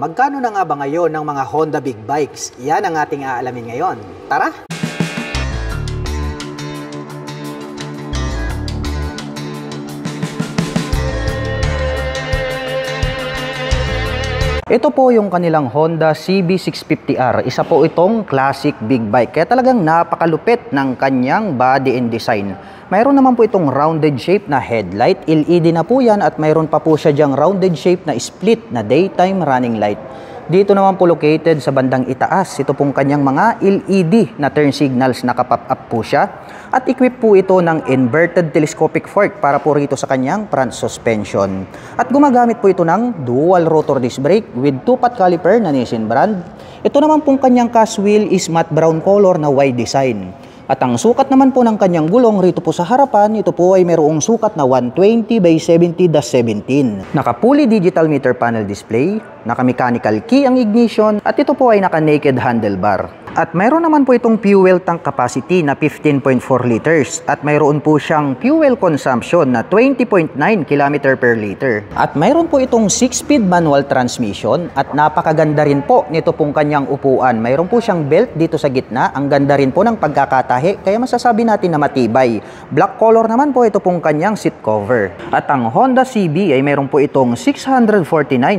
Magkano na nga ba ngayon ng mga Honda Big Bikes? Yan ang ating aalamin ngayon. Tara! Ito po yung kanilang Honda CB650R. Isa po itong classic big bike. Kaya talagang napakalupit ng kanyang body and design. Mayroon naman po itong rounded shape na headlight. LED na po yan at mayroon pa po siya dyang rounded shape na split na daytime running light. Dito naman po located sa bandang itaas, ito pong kanyang mga LED na turn signals, naka-pop up po siya. At equip po ito ng inverted telescopic fork para po rito sa kanyang front suspension. At gumagamit po ito ng dual rotor disc brake with 2-pot caliper na Nissin brand. Ito naman pong kanyang cast wheel is matte brown color na Y design. At ang sukat naman po ng kanyang gulong rito po sa harapan, ito po ay mayroong sukat na 120 by 70-17. Naka-fully digital meter panel display, naka-mechanical key ang ignition, at ito po ay naka-naked handlebar. At mayroon naman po itong fuel tank capacity na 15.4 liters at mayroon po siyang fuel consumption na 20.9 km per liter. At mayroon po itong 6-speed manual transmission at napakaganda rin po nito pong kanyang upuan. Mayroon po siyang belt dito sa gitna. Ang ganda rin po ng pagkakatahi kaya masasabi natin na matibay. Black color naman po ito pong kanyang seat cover. At ang Honda CB ay mayroon po itong 649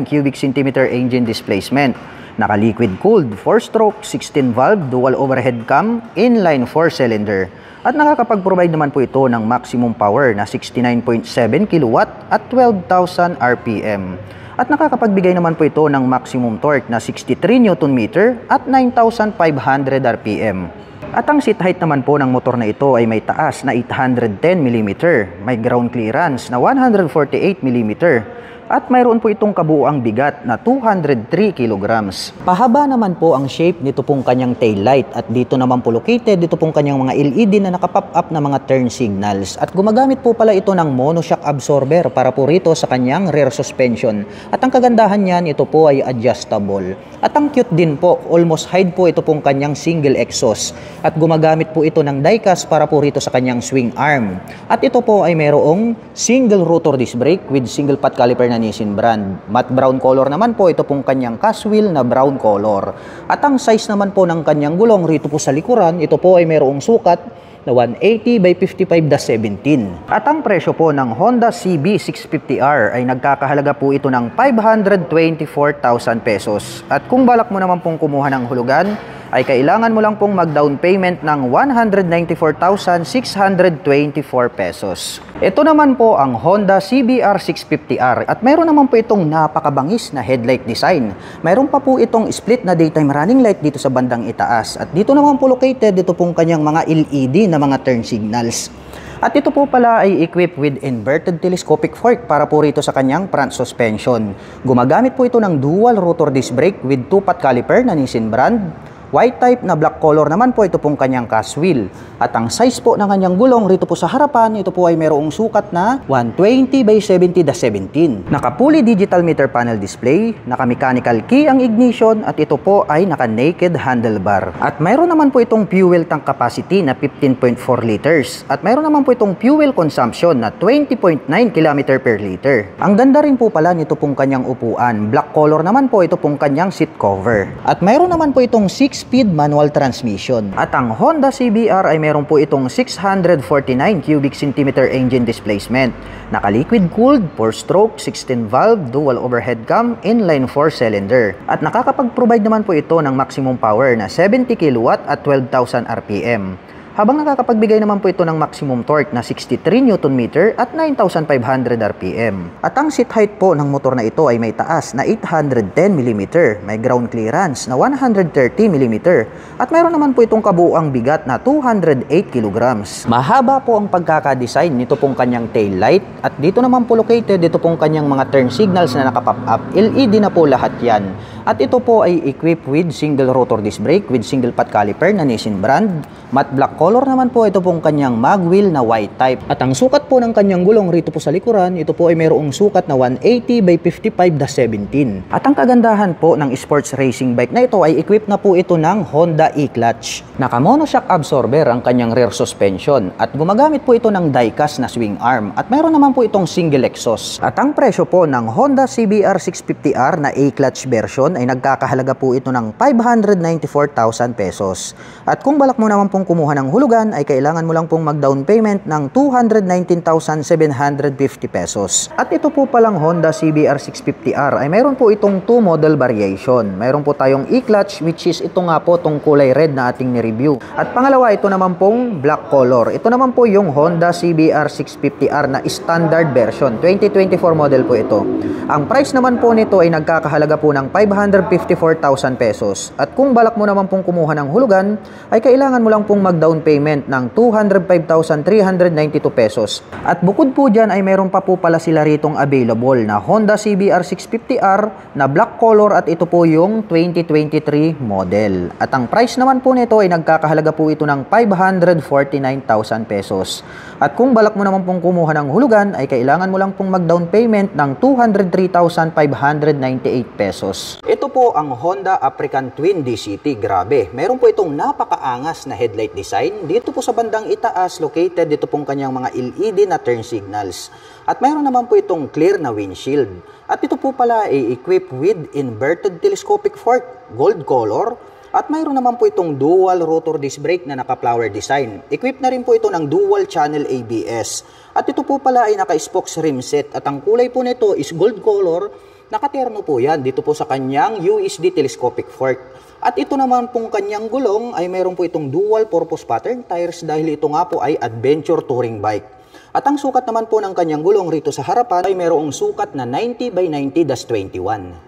cubic centimeter engine displacement. Naka-liquid cooled, 4-stroke, 16-valve, dual overhead cam, inline 4-cylinder. At nakakapag-provide naman po ito ng maximum power na 69.7 kW at 12,000 RPM. At nakakapagbigay naman po ito ng maximum torque na 63 Nm at 9,500 RPM. At ang seat height naman po ng motor na ito ay may taas na 810 mm, may ground clearance na 148 mm, at mayroon po itong kabuuang bigat na 203 kg. Pahaba naman po ang shape nito pong kanyang taillight at dito naman po located dito pong kanyang mga LED na nakapop up na mga turn signals. At gumagamit po pala ito ng monoshock absorber para po rito sa kanyang rear suspension. At ang kagandahan niyan, ito po ay adjustable. At ang cute din po, almost hide po ito pong kanyang single exhaust. At gumagamit po ito ng diecast para po rito sa kanyang swing arm. At ito po ay mayroong single rotor disc brake with single pot caliper na Nissin brand. Matte brown color naman po ito pong kanyang cast wheel na brown color. At ang size naman po ng kanyang gulong rito po sa likuran, ito po ay mayroong sukat na 180 by 55-17. At ang presyo po ng Honda CB650R ay nagkakahalaga po ito ng 524,000 pesos. At kung balak mo naman pong kumuha ng hulugan, ay kailangan mo lang pong mag-down payment ng 194,624 pesos. Ito naman po ang Honda CBR650R at mayroon naman po itong napakabangis na headlight design. Mayroon pa po itong split na daytime running light dito sa bandang itaas. At dito naman po located dito pong kanyang mga LED na mga turn signals. At ito po pala ay equipped with inverted telescopic fork para po rito sa kanyang front suspension. Gumagamit po ito ng dual rotor disc brake with 2-pot caliper na Nissin brand. White type na black color naman po ito pong kanyang cast wheel. At ang size po ng kanyang gulong rito po sa harapan, ito po ay mayroong sukat na 120 by 70-17. Naka-fully digital meter panel display, naka-mechanical key ang ignition at ito po ay naka-naked handlebar. At mayroon naman po itong fuel tank capacity na 15.4 liters. At mayroon naman po itong fuel consumption na 20.9 km per liter. Ang ganda rin po pala nito pong kanyang upuan. Black color naman po ito pong kanyang seat cover. At mayroon naman po itong 6-speed manual transmission. At ang Honda CBR ay meron po itong 649 cubic centimeter engine displacement. Naka-liquid cooled, 4-stroke, 16-valve, dual overhead cam, inline 4-cylinder. At nakakapag-provide naman po ito ng maximum power na 70 kW at 12,000 RPM. Habang nakakapagbigay naman po ito ng maximum torque na 63 Nm at 9,500 RPM. At ang seat height po ng motor na ito ay may taas na 810 mm, may ground clearance na 130 mm, at mayroon naman po itong kabuuang bigat na 208 kg. Mahaba po ang pagkakadesign nito pong kanyang tail light at dito naman po located dito pong kanyang mga turn signals na nakapop up. LED na po lahat yan. At ito po ay equipped with single rotor disc brake with single pot caliper na Nissin brand. Matte black color naman po ito pong kanyang mag wheel na white type. At ang sukat po ng kanyang gulong rito po sa likuran, ito po ay mayroong sukat na 180 by 55-17. At ang kagandahan po ng sports racing bike na ito ay equipped na po ito ng Honda e-clutch. Naka-monoshock absorber ang kanyang rear suspension at gumagamit po ito ng diecast na swing arm at mayroon naman po itong single exhaust. At ang presyo po ng Honda CBR 650R na e-clutch version ngayon ay nagkakahalaga po ito ng 594,000 pesos. At kung balak mo naman pong kumuha ng hulugan ay kailangan mo lang pong mag-down payment ng 219,750 pesos. At ito po palang Honda CBR 650R ay mayroon po itong 2 model variation. Mayroon po tayong e-clutch which is ito nga po tong kulay red na ating ni-review. At pangalawa, ito naman pong black color. Ito naman po yung Honda CBR 650R na standard version. 2024 model po ito. Ang price naman po nito ay nagkakahalaga po ng 554,000 pesos. At kung balak mo naman pong kumuha ng hulugan, ay kailangan mo lang pong mag-down payment ng 205,392 pesos. At bukod po dyan ay meron pa po pala sila ritong available na Honda CBR 650R na black color at ito po yung 2023 model. At ang price naman po nito ay nagkakahalaga po ito ng 549,000 pesos. At kung balak mo naman pong kumuha ng hulugan, ay kailangan mo lang pong mag-down payment ng 203,598 pesos. Ito po ang Honda African Twin DCT. Grabe, meron po itong napakaangas na headlight design. Dito po sa bandang itaas, located dito pong kanyang mga LED na turn signals. At mayroon naman po itong clear na windshield. At ito po pala ay equipped with inverted telescopic fork, gold color. At mayroon naman po itong dual rotor disc brake na naka-flower design. Equipped na rin po ito ng dual channel ABS. At ito po pala ay naka-spokes rim set. At ang kulay po nito is gold color. Nakaterno po yan dito po sa kanyang USD telescopic fork. At ito naman pong kanyang gulong ay mayroon po itong dual purpose pattern tires dahil ito nga po ay adventure touring bike. At ang sukat naman po ng kanyang gulong rito sa harapan ay mayroong sukat na 90 by 90-21.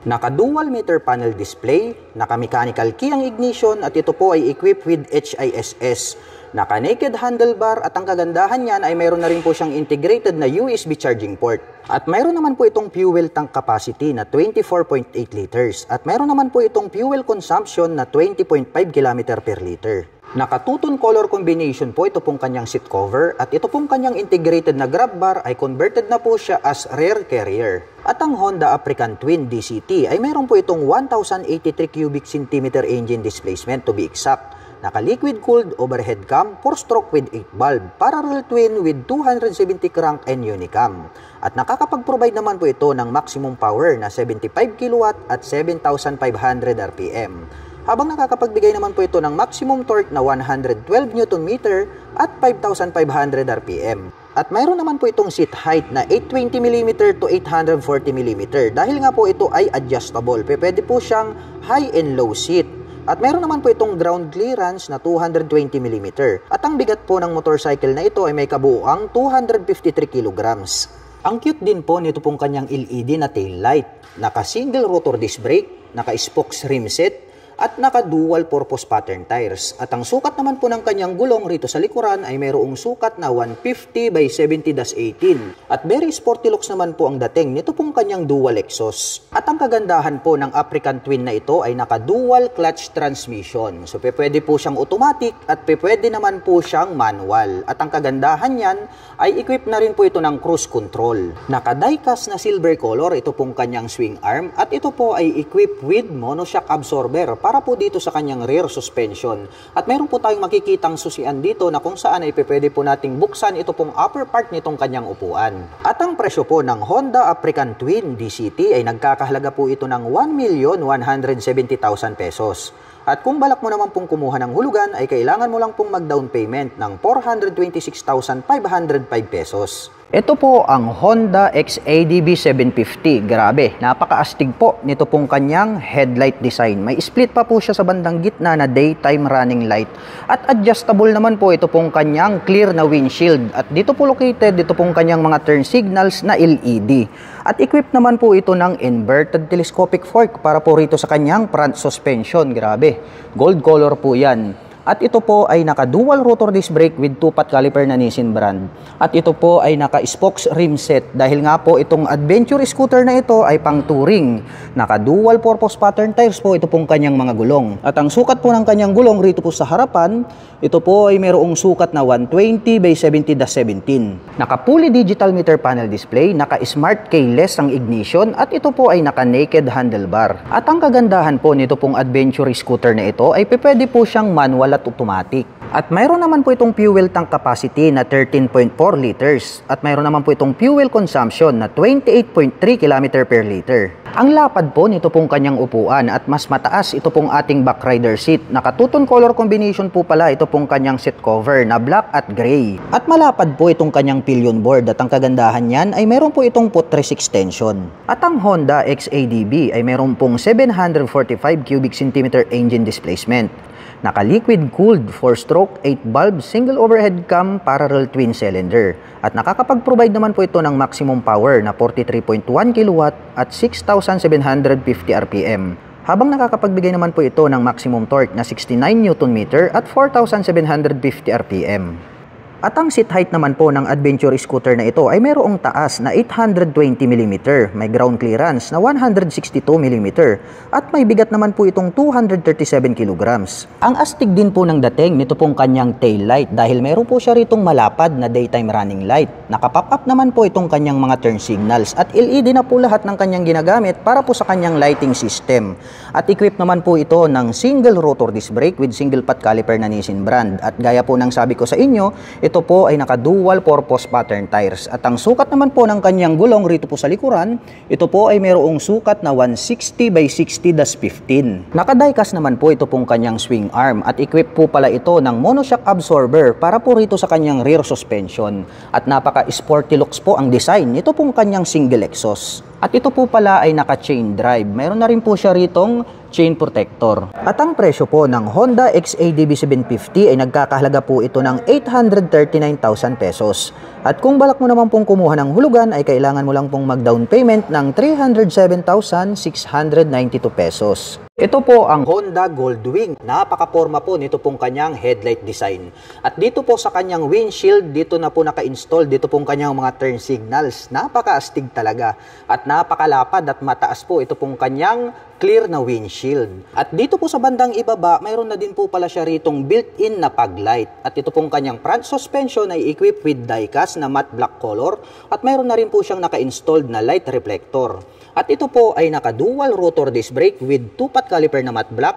Naka-dual meter panel display, naka-mechanical key ang ignition at ito po ay equipped with HISS. Naka-naked handlebar at ang kagandahan niyan ay mayroon na rin po siyang integrated na USB charging port. At mayroon naman po itong fuel tank capacity na 24.8 liters. At mayroon naman po itong fuel consumption na 20.5 km per liter. Naka-two-tone color combination po ito pong kanyang seat cover at ito pong kanyang integrated na grab bar ay converted na po siya as rear carrier. At ang Honda African Twin DCT ay mayroon po itong 1,083 cubic centimeter engine displacement to be exact. Naka-liquid cooled overhead cam, 4-stroke with 8 valve, parallel twin with 270 crank and unicam. At nakakapag-provide naman po ito ng maximum power na 75 kW at 7,500 RPM. Habang nakakapagbigay naman po ito ng maximum torque na 112 Nm at 5,500 RPM. At mayroon naman po itong seat height na 820mm to 840mm dahil nga po ito ay adjustable. Pwede po siyang high and low seat. At mayroon naman po itong ground clearance na 220mm. At ang bigat po ng motorcycle na ito ay may kabuuang 253 kg. Ang cute din po nito pong kanyang LED na tail light. Naka-single rotor disc brake, naka-spokes rim set, at naka-dual purpose pattern tires. At ang sukat naman po ng kanyang gulong rito sa likuran ay mayroong sukat na 150 by 70-18. At very sporty looks naman po ang dating nito pong kanyang dual exhaust. At ang kagandahan po ng African Twin na ito ay naka-dual clutch transmission. So pwede po siyang automatic at pwede naman po siyang manual. At ang kagandahan niyan ay equipped na rin po ito ng cruise control. Naka-diecast na silver color ito pong kanyang swing arm at ito po ay equipped with monoshock absorber para po dito sa kanyang rear suspension. At meron po tayong makikitang susian dito na kung saan ay pwede po nating buksan ito pong upper part nitong kanyang upuan. At ang presyo po ng Honda African Twin DCT ay nagkakahalaga po ito ng 1,170,000 pesos. At kung balak mo naman pong kumuha ng hulugan ay kailangan mo lang pong mag-down payment ng 426,505 pesos. Ito po ang Honda XADV 750. Grabe, napakaastig po nito pong kanyang headlight design. May split pa po siya sa bandang gitna na daytime running light. At adjustable naman po ito pong kanyang clear na windshield. At dito po located dito pong kanyang mga turn signals na LED. At equipped naman po ito ng inverted telescopic fork para po rito sa kanyang front suspension. Grabe, gold color po yan. At ito po ay naka-dual rotor disc brake with 2-pot caliper na Nissin brand. At ito po ay naka-spokes rim set dahil nga po itong adventure scooter na ito ay pang touring. Naka-dual purpose pattern tires po ito pong kanyang mga gulong. At ang sukat po ng kanyang gulong rito po sa harapan, ito po ay mayroong sukat na 120 by 70-17. Naka-fully digital meter panel display, naka-smart keyless ang ignition at ito po ay naka-naked handlebar. At ang kagandahan po nito pong adventure scooter na ito ay pwede po siyang manual at automatic. At mayroon naman po itong fuel tank capacity na 13.4 liters. At mayroon naman po itong fuel consumption na 28.3 km per liter. Ang lapad po nito pong kanyang upuan at mas mataas ito pong ating back rider seat. Naka-two-tone color combination po pala ito pong kanyang seat cover na black at gray. At malapad po itong kanyang pillion board at ang kagandahan niyan ay meron po itong footrest extension. At ang Honda XADB ay meron pong 745 cubic centimeter engine displacement. Naka-liquid cooled 4-stroke 8-valve single overhead cam parallel twin cylinder at nakakapag-provide naman po ito ng maximum power na 43.1 kW at 6,750 RPM. Habang nakakapagbigay naman po ito ng maximum torque na 69 Nm at 4,750 RPM. At ang seat height naman po ng adventure scooter na ito ay mayroong taas na 820 mm, may ground clearance na 162 mm, at may bigat naman po itong 237 kg. Ang astig din po ng dating nito pong kanyang tail light dahil meron po siya ritong malapad na daytime running light. Naka-pop up naman po itong kanyang mga turn signals at LED na po lahat ng kanyang ginagamit para po sa kanyang lighting system. At equipped naman po ito ng single rotor disc brake with single pot caliper na Nissin brand. At gaya po ng sabi ko sa inyo, ito po ay naka-dual purpose pattern tires. At ang sukat naman po ng kanyang gulong rito po sa likuran, ito po ay mayroong sukat na 160 by 60-15. Naka-diecast naman po ito pong kanyang swing arm at equipped po pala ito ng monoshock absorber para po rito sa kanyang rear suspension. At napaka-sporty looks po ang design nito pong kanyang single exhaust. At ito po pala ay naka-chain drive. Meron na rin po siya ritong chain protector. At ang presyo po ng Honda XADB 750 ay nagkakahalaga po ito ng 839,000 pesos. At kung balak mo naman pong kumuha ng hulugan ay kailangan mo lang pong mag-down payment ng 307,692 pesos. Ito po ang Honda Goldwing. Napaka-porma po nito pong kanyang headlight design. At dito po sa kanyang windshield, dito na po naka-install dito pong kanyang mga turn signals. Napaka-astig talaga. At napakalapad at mataas po ito pong kanyang clear na windshield. At dito po sa bandang ibaba, mayroon na din po pala siya ritong built-in na fog light. At ito pong kanyang front suspension ay equipped with diecast na matte black color at mayroon na rin po siyang naka-installed na light reflector. At ito po ay naka-dual rotor disc brake with 2-pot caliper na matte black.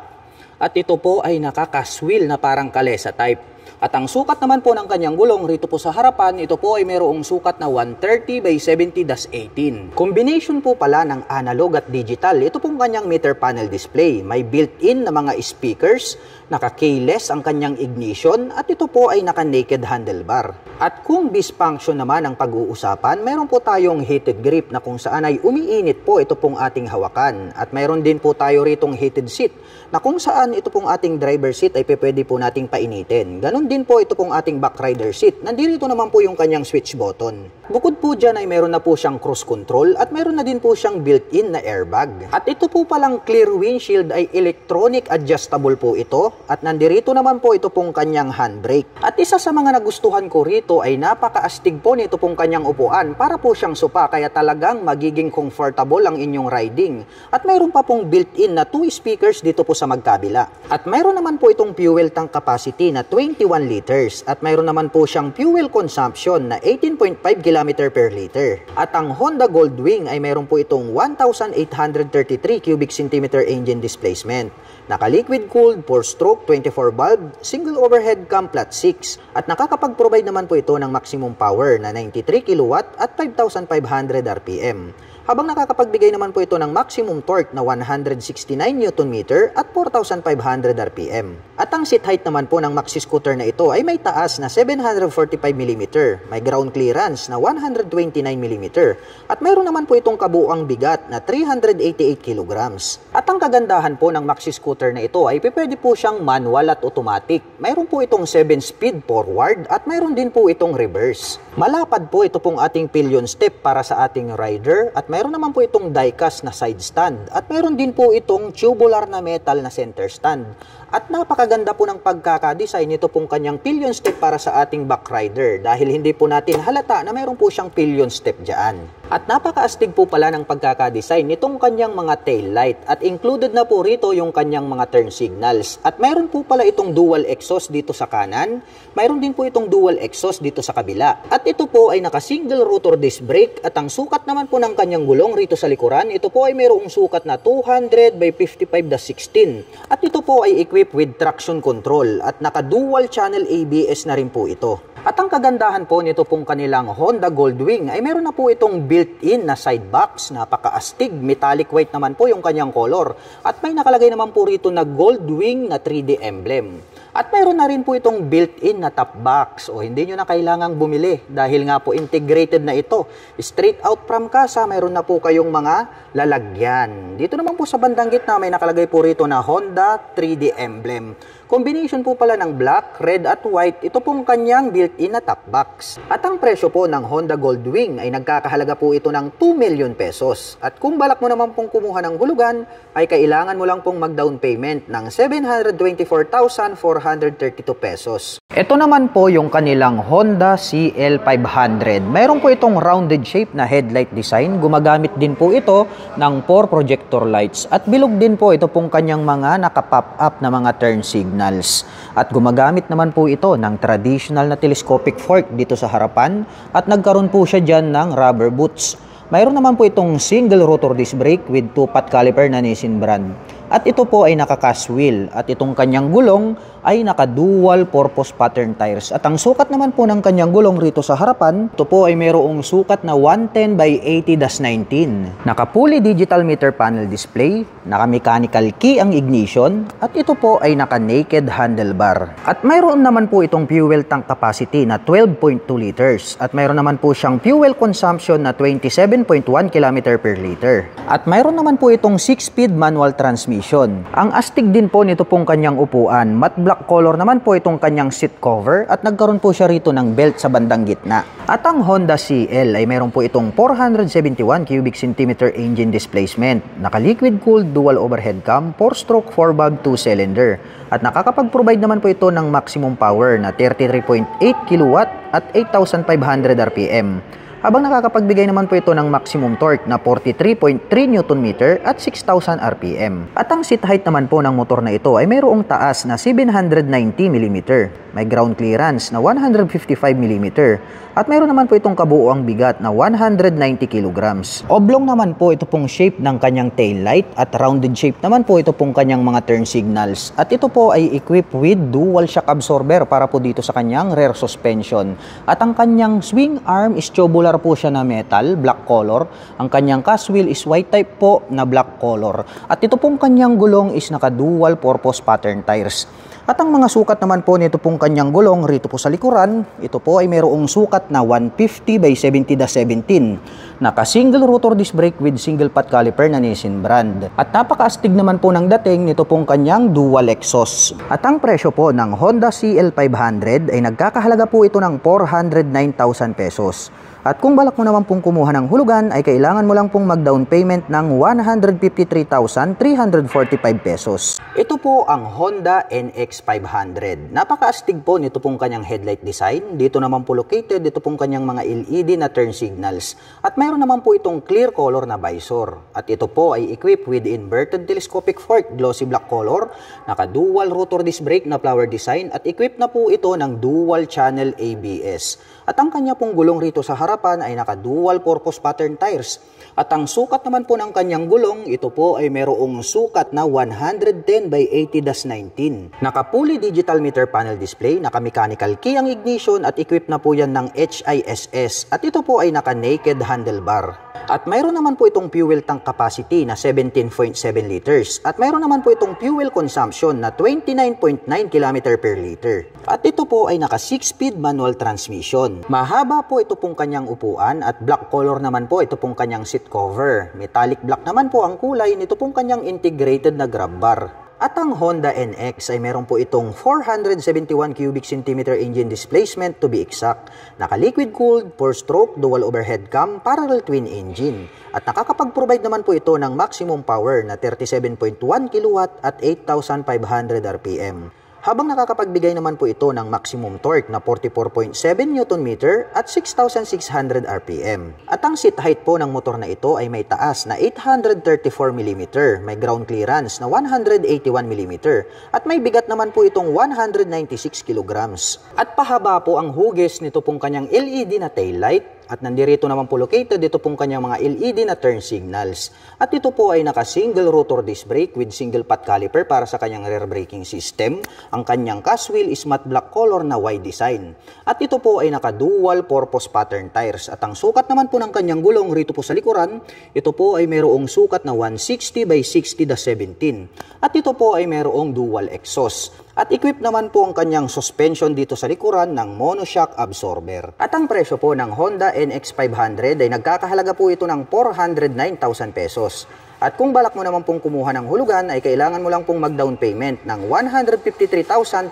At ito po ay naka-caswheel na parang kalesa type. At ang sukat naman po ng kanyang gulong rito po sa harapan, ito po ay mayroong sukat na 130 by 70-18. Combination po pala ng analog at digital. Ito pong kanyang meter panel display. May built-in na mga speakers, naka-keyless ang kanyang ignition, at ito po ay naka-naked handlebar. At kung dysfunction naman ang pag-uusapan, mayroon po tayong heated grip na kung saan ay umiinit po ito pong ating hawakan. At mayroon din po tayo ritong heated seat na kung saan ito pong ating driver seat ay pwede po nating painitin. Ganon din po ito pong ating back rider seat. Nandito naman po yung kanyang switch button. Bukod po dyan ay meron na po siyang cruise control at meron na din po siyang built-in na airbag. At ito po palang clear windshield ay electronic adjustable po ito at nandito naman po ito pong kanyang handbrake. At isa sa mga nagustuhan ko rito ay napakaastig po nito pong kanyang upuan para po siyang sopa kaya talagang magiging comfortable ang inyong riding. At mayroon pa pong built-in na 2 speakers dito po sa magkabila. At mayroon naman po itong fuel tank capacity na 21 liters at mayroon naman po siyang fuel consumption na 18.5 km per liter. At ang Honda Goldwing ay mayroon po itong 1,833 cubic centimeter engine displacement. Naka-liquid cooled 4-stroke 24-valve single overhead cam flat 6 at nakakapag-provide naman po ito ng maximum power na 93 kW at 5,500 RPM. Habang nakakapagbigay naman po ito ng maximum torque na 169 Nm at 4,500 RPM. At ang seat height naman po ng maxi scooter na ito ay may taas na 745 mm, may ground clearance na 129 mm, at mayroon naman po itong kabuuang bigat na 388 kg. At ang kagandahan po ng maxi scooter na ito ay pwede po siyang manual at automatic. Mayroon po itong 7-speed forward at mayroon din po itong reverse. Malapad po ito pong ating pillion step para sa ating rider at mayroon naman po itong diecast na side stand at mayroon din po itong tubular na metal na center stand. At napakaganda po ng pagkakadesign nito pong kanyang pillion step para sa ating back rider dahil hindi po natin halata na mayroon po siyang pillion step dyan. At napakaastig po pala ng pagkakadesign nitong kanyang mga tail light at included na po rito yung kanyang mga turn signals. At mayroon po pala itong dual exhaust dito sa kanan, mayroon din po itong dual exhaust dito sa kabila. At ito po ay naka-single rotor disc brake at ang sukat naman po ng kanyang gulong rito sa likuran, ito po ay mayroong sukat na 200 by 55-16. At ito po ay equipped with traction control at naka-dual channel ABS na rin po ito. At ang kagandahan po nito pong kanilang Honda Goldwing ay meron na po itong built-in na side box, napaka-astig, metallic white naman po yung kanyang color. At may nakalagay naman po rito na gold wing na 3D emblem. At mayroon na rin po itong built-in na top box o hindi nyo na kailangang bumili dahil nga po integrated na ito. Straight out from casa, mayroon na po kayong mga lalagyan. Dito naman po sa bandang gitna may nakalagay po rito na Honda 3D emblem. Combination po pala ng black, red at white, ito pong kanyang built-in na top box. At ang presyo po ng Honda Goldwing ay nagkakahalaga po ito ng 2 million pesos. At kung balak mo naman pong kumuha ng hulugan, ay kailangan mo lang pong mag-down payment ng 724,432 pesos. Ito naman po yung kanilang Honda CL500. Mayroon po itong rounded shape na headlight design. Gumagamit din po ito ng 4 projector lights. At bilog din po ito pong kanyang mga naka-pop up na mga turn signals. At gumagamit naman po ito ng traditional na telescopic fork dito sa harapan. At nagkaroon po siya dyan ng rubber boots. Mayroon naman po itong single rotor disc brake with 2-pot caliper na Nissin brand. At ito po ay naka-cast wheel. At itong kanyang gulong ay naka-dual purpose pattern tires. At ang sukat naman po ng kanyang gulong rito sa harapan, ito po ay mayroong sukat na 110 by 80-19. Naka-fully digital meter panel display, naka-mechanical key ang ignition, at ito po ay naka-naked handlebar. At mayroon naman po itong fuel tank capacity na 12.2 liters. At mayroon naman po siyang fuel consumption na 27.1 km per liter. At mayroon naman po itong 6-speed manual transmission. Ang astig din po nito pong kanyang upuan. Matte black color naman po itong kanyang seat cover at nagkaroon po siya rito ng belt sa bandang gitna. At ang Honda CL ay meron po itong 471 cubic centimeter engine displacement, naka-liquid cooled dual overhead cam, 4-stroke 4-valve 2-cylinder. At nakakapag-provide naman po ito ng maximum power na 33.8 kW at 8,500 RPM. Habang nakakapagbigay naman po ito ng maximum torque na 43.3 Nm at 6,000 RPM. At ang seat height naman po ng motor na ito ay mayroong taas na 790 mm, may ground clearance na 155 mm, at mayroon naman po itong kabuuang bigat na 190 kg. Oblong naman po ito pong shape ng kanyang tail light at rounded shape naman po ito pong kanyang mga turn signals. At ito po ay equipped with dual shock absorber para po dito sa kanyang rear suspension. At ang kanyang swing arm is tubular po siya na metal, black color. Ang kanyang cast wheel is white type po na black color. At ito pong kanyang gulong is naka-dual purpose pattern tires. At ang mga sukat naman po nito pong kanyang gulong rito po sa likuran, ito po ay mayroong sukat na 150 by 70-17. Naka-single rotor disc brake with single pot caliper na Nissin brand. At napaka-astig naman po ng dating nito pong kanyang dual exhaust. At ang presyo po ng Honda CL500 ay nagkakahalaga po ito ng 409,000 pesos. At kung balak mo naman pong kumuha ng hulugan, ay kailangan mo lang pong mag-down payment ng 153,345 pesos. Ito po ang Honda NX500. Napaka-astig po nito pong kanyang headlight design. Dito naman po located, dito pong kanyang mga LED na turn signals. At mayroon naman po itong clear color na visor. At ito po ay equipped with inverted telescopic fork, glossy black color, naka-dual rotor disc brake na flower design, at equipped na po ito ng dual channel ABS. At ang kanya pong gulong rito sa harapan ay naka-dual purpose pattern tires. At ang sukat naman po ng kanyang gulong, ito po ay mayroong sukat na 110 by 80-19. Naka-fully digital meter panel display, naka-mechanical key ang ignition, at equipped na po yan ng HISS. At ito po ay naka-naked handlebar. At mayroon naman po itong fuel tank capacity na 17.7 liters. At mayroon naman po itong fuel consumption na 29.9 km per liter. At ito po ay naka 6-speed manual transmission. Mahaba po ito pong kanyang upuan at black color naman po ito pong kanyang seat cover. Metallic black naman po ang kulay nito pong kanyang integrated na grab bar. At ang Honda NX ay meron po itong 471 cubic centimeter engine displacement to be exact. Naka-liquid cooled, 4-stroke, dual overhead cam, parallel twin engine. At nakakapag-provide naman po ito ng maximum power na 37.1 kW at 8,500 RPM. Habang nakakapagbigay naman po ito ng maximum torque na 44.7 Nm at 6,600 RPM. At ang seat height po ng motor na ito ay may taas na 834 mm, may ground clearance na 181 mm, at may bigat naman po itong 196 kg. At pahaba po ang hugis nito pong kanyang LED na taillight, At nandirito naman po located dito pong kanyang mga LED na turn signals. At ito po ay naka-single rotor disc brake with single pot caliper para sa kanyang rear braking system. Ang kanyang cast wheel is matte black color na Y design. At ito po ay naka-dual purpose pattern tires. At ang sukat naman po ng kanyang gulong rito po sa likuran, ito po ay mayroong sukat na 160 by 60/17. At ito po ay mayroong dual exhaust. At equip naman po ang kanyang suspension dito sa likuran ng monoshock absorber. At ang presyo po ng Honda NX500 ay nagkakahalaga po ito ng 409,000 pesos. At kung balak mo naman pong kumuha ng hulugan ay kailangan mo lang pong mag-down payment ng 153,345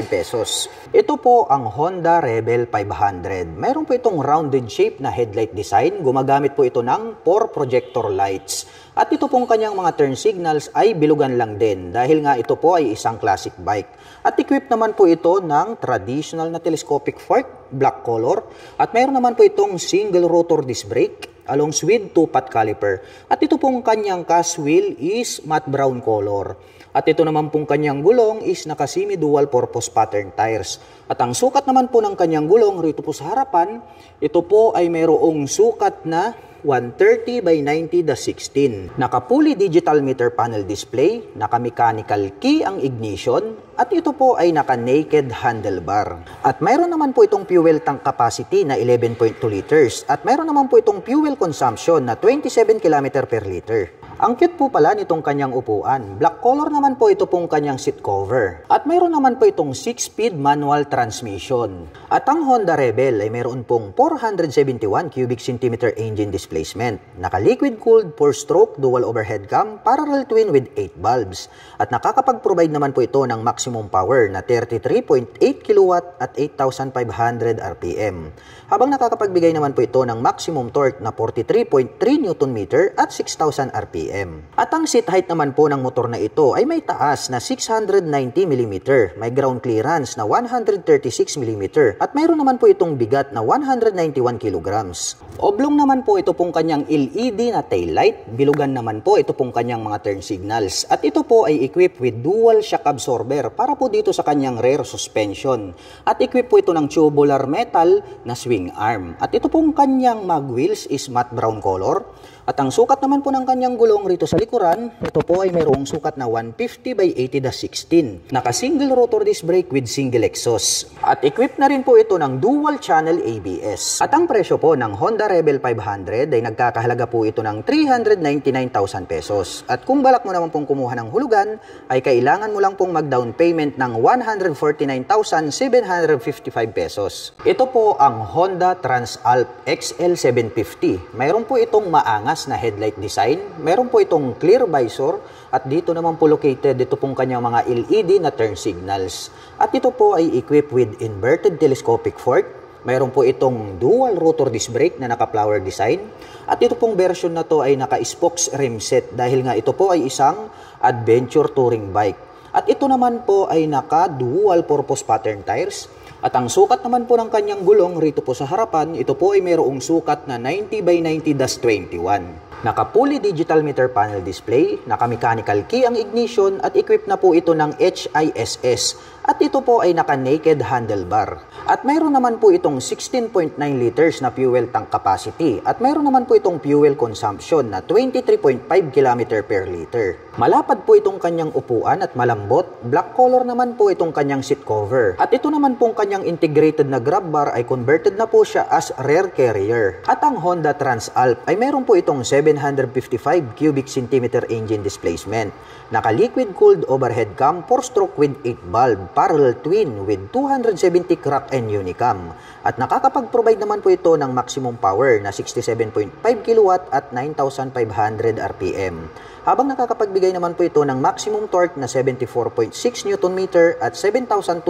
pesos. Ito po ang Honda Rebel 500. Mayroon po itong rounded shape na headlight design. Gumagamit po ito ng 4 projector lights. At ito pong kanyang mga turn signals ay bilugan lang din dahil nga ito po ay isang classic bike. At equipped naman po ito ng traditional na telescopic fork, black color. At mayroon naman po itong single rotor disc brake along with 2-pot caliper. At ito pong kanyang cast wheel is matte brown color. At ito naman pong kanyang gulong is naka-semi dual purpose pattern tires. At ang sukat naman po ng kanyang gulong rito po sa harapan, ito po ay mayroong sukat na 130 by 90/16. Naka-fully digital meter panel display, naka-mechanical key ang ignition, at ito po ay naka-naked handlebar. At mayroon naman po itong fuel tank capacity na 11.2 liters at mayroon naman po itong fuel consumption na 27 km per liter. Ang cute po pala nitong kanyang upuan. Black color naman po ito pong kanyang seat cover. At mayroon naman po itong 6-speed manual transmission. At ang Honda Rebel ay mayroon pong 471 cubic centimeter engine displacement. Naka-liquid cooled 4-stroke dual overhead cam parallel twin with 8 bulbs. At nakakapag-provide naman po ito ng maximum power na 33.8 kW at 8,500 RPM. Habang nakakapagbigay naman po ito ng maximum torque na 43.3 Nm at 6,000 RPM. At ang seat height naman po ng motor na ito ay may taas na 690 mm, may ground clearance na 136 mm at mayroon naman po itong bigat na 191 kg. Oblong naman po ito pong kanyang LED na taillight, bilugan naman po ito pong kanyang mga turn signals at ito po ay equipped with dual shock absorber para po dito sa kanyang rear suspension. At equipped po ito ng tubular metal na swing arm. At ito pong kanyang mag wheels is matte brown color. At ang sukat naman po ng kanyang gulong rito sa likuran, ito po ay mayroong sukat na 150 by 80/16. Naka-single rotor disc brake with single exhaust. At equipped na rin po ito ng dual channel ABS. At ang presyo po ng Honda Rebel 500 ay nagkakahalaga po ito ng 399,000 pesos. At kung balak mo naman pong kumuha ng hulugan, ay kailangan mo lang pong mag-down payment ng 149,755 pesos. Ito po ang Honda Transalp XL750. Mayroon po itong maangas na headlight design. Meron po itong clear visor at dito naman po located ito pong kanyang mga LED na turn signals. At ito po ay equipped with inverted telescopic fork. Mayroon po itong dual rotor disc brake na naka-flower design. At ito pong version na to ay naka-spokes rim set dahil nga ito po ay isang adventure touring bike. At ito naman po ay naka-dual purpose pattern tires. At ang sukat naman po ng kanyang gulong rito po sa harapan, ito po ay mayroong sukat na 90 by 90/21. Naka-fully digital meter panel display, naka-mechanical key ang ignition at equipped na po ito ng HISS. At ito po ay naka-naked handlebar. At mayroon naman po itong 16.9 liters na fuel tank capacity. At mayroon naman po itong fuel consumption na 23.5 km per liter. Malapad po itong kanyang upuan at malambot. Black color naman po itong kanyang seat cover. At ito naman pong kanyang integrated na grab bar ay converted na po siya as rear carrier. At ang Honda Transalp ay mayroon po itong 755 cubic centimeter engine displacement. Naka-liquid cooled overhead cam 4-stroke with 8 bulb. Parallel twin with 270 crack and unicam. At nakakapag-provide naman po ito ng maximum power na 67.5 kW at 9,500 RPM. Habang nakakapagbigay naman po ito ng maximum torque na 74.6 Nm at 7,250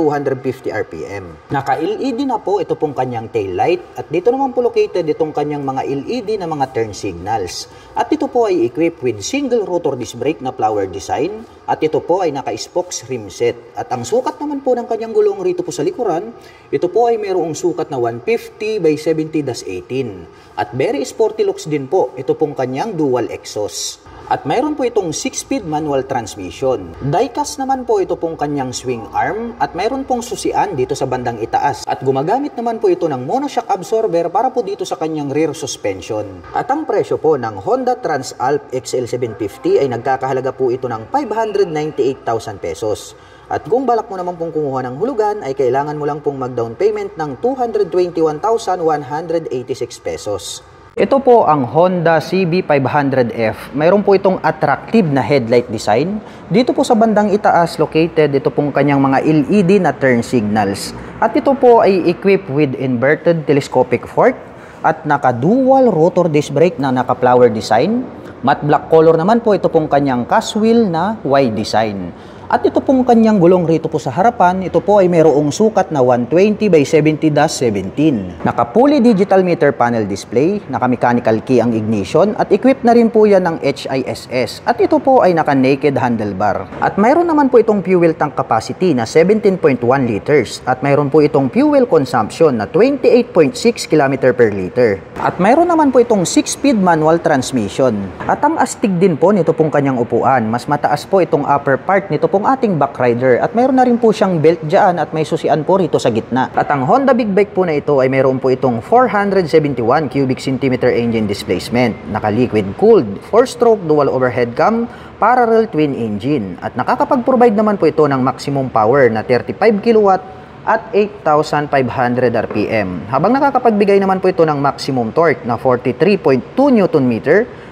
RPM. Naka-LED na po ito pong kanyang taillight at dito naman po located itong kanyang mga LED na mga turn signals. At ito po ay equipped with single rotor disc brake na flower design. design at ito po ay naka-spokes rim set. At ang sukat naman po ng kanyang gulong rito po sa likuran, ito po ay mayroong sukat na 150 by 70-18. At very sporty looks din po, ito pong kanyang dual exhaust. At mayroon po itong 6-speed manual transmission. Die-cast naman po ito pong kanyang swing arm at mayroon pong susian dito sa bandang itaas. At gumagamit naman po ito ng monoshock absorber para po dito sa kanyang rear suspension. At ang presyo po ng Honda Transalp XL750 ay nagkakahalaga po ito ng 598,000 pesos. At kung balak mo naman pong kumuha ng hulugan ay kailangan mo lang pong mag-down payment ng 221,186 pesos. Ito po ang Honda CB500F. Mayroon po itong attractive na headlight design. Dito po sa bandang itaas located ito pong kanyang mga LED na turn signals. At ito po ay equipped with inverted telescopic fork at naka-dual rotor disc brake na naka-flower design. Matte black color naman po ito pong kanyang cast wheel na Y design. At ito pong kanyang gulong rito po sa harapan, ito po ay mayroong sukat na 120 by 70-17. Naka-fully digital meter panel display, naka-mechanical key ang ignition, at equipped na rin po yan ng HISS. At ito po ay naka-naked handlebar. At mayroon naman po itong fuel tank capacity na 17.1 liters. At mayroon po itong fuel consumption na 28.6 km per liter. At mayroon naman po itong 6-speed manual transmission. At ang astig din po nito pong kanyang upuan, mas mataas po itong upper part nito pong ating backrider at mayroon na rin po siyang belt dyan at may susian po rito sa gitna. At ang Honda Big Bike po na ito ay mayroon po itong 471 cubic centimeter engine displacement, naka-liquid cooled, 4-stroke dual overhead cam, parallel twin engine at nakakapag-provide naman po ito ng maximum power na 35 kW at 8,500 RPM. Habang nakakapagbigay naman po ito ng maximum torque na 43.2 Nm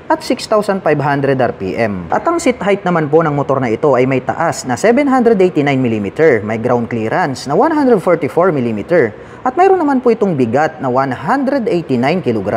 at 6,500 RPM. At ang seat height naman po ng motor na ito ay may taas na 789 mm, may ground clearance na 144 mm, at mayroon naman po itong bigat na 189 kg.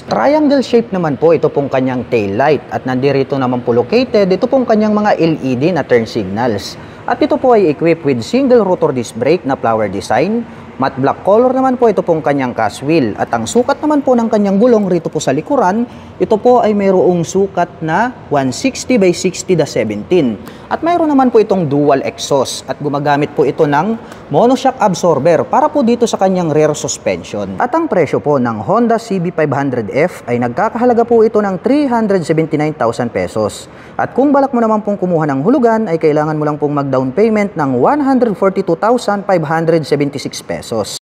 Triangle shape naman po ito pong kanyang tail light at nandirito naman po located ito pong kanyang mga LED na turn signals. At ito po ay equipped with single rotor disc brake na flower design. Matte black color naman po ito pong kanyang cast wheel. At ang sukat naman po ng kanyang gulong rito po sa likuran, ito po ay mayroong sukat na 160 by 60-17. At mayroon naman po itong dual exhaust at gumagamit po ito ng monoshock absorber para po dito sa kanyang rear suspension. At ang presyo po ng Honda CB500F ay nagkakahalaga po ito ng 379,000 pesos. At kung balak mo naman pong kumuha ng hulugan ay kailangan mo lang pong mag-down payment ng 142,576 pesos.